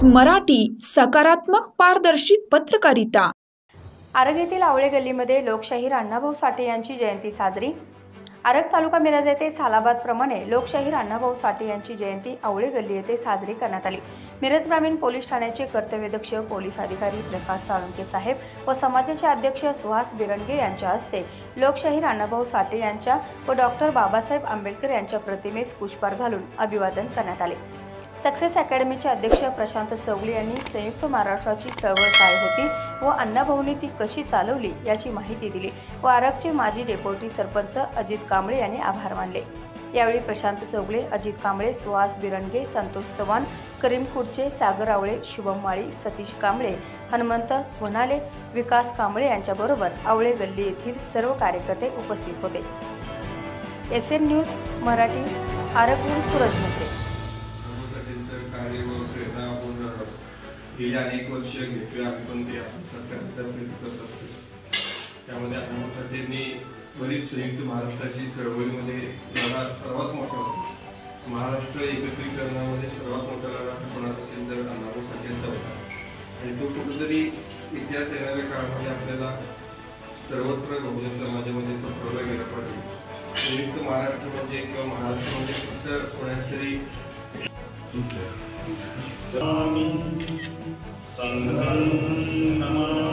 मराठी, सकारात्मक पारदर्शी पत्रकारिता। आरग येथील आवळे गल्लीमध्ये लोकशाहीर अण्णाभाऊ साठे यांची जयंती साजरी। आरग तालुका मिरज येथे सालाबाद प्रमाणे लोकशाहीर अण्णाभाऊ साठे यांची जयंती आवळे गल्ली येथे साजरी करण्यात आली। मिरज ग्रामीण पोलीस ठाण्याचे कर्तव्यदक्ष पोलीस अधिकारी प्रकाश साळुंके साहेब व समाजाचे अध्यक्ष सुहास बिरंगे यांच्या हस्ते लोकशाहीर अण्णाभाऊ साठे यांच्या व डॉक्टर बाबासाहेब आंबेडकर यांच्या प्रतिमेस पुष्पहार घालून अभिवादन करण्यात आले। सक्सेस अकॅडमीचे अध्यक्ष प्रशांत चौगले यांनी संयुक्त महाराष्ट्राची चळवळ काय होती व अण्णाभाऊंनी ती कशी चालवली याची माहिती दिली व आरगचे माजी डेप्युटी सरपंच अजित कांबळे यांनी आभार मानले। यावेळी प्रशांत चौगले, अजित कांबळे, सुहास बिरंगे, संतोष चव्हाण, करीम खुर्चे, सागर आवळे, शुभम माळी, सतीश कांबळे, हनुमंत वनाले, विकास कांबळे यांच्याबरोबर आवळे गल्ली येथील सर्व कार्यकर्ते उपस्थित होते। SM न्यूज मराठी, आरगहून सूरज मेहते। गेली अनेक वर्ष घेतोय आम्ही, पण ते आपण सरकारतर्फे करत असतो। त्यामध्ये अण्णाभाऊंनी बरीच संयुक्त महाराष्ट्राची चळवळीमध्ये लढा सर्वात मोठा होता। महाराष्ट्र एकत्रीकरणामध्ये सर्वात मोठा लढा कोणाचा असेल तर अण्णाभाऊ साठेंचा होता आणि तो कुठेतरी इतिहास येणाऱ्या काळामध्ये आपल्याला सर्वत्र बहुजन समाजामध्ये पसरवला गेला पाहिजे। संयुक्त महाराष्ट्र म्हणजे किंवा महाराष्ट्र म्हणजे फक्त कोणाच तरी संघं नमः।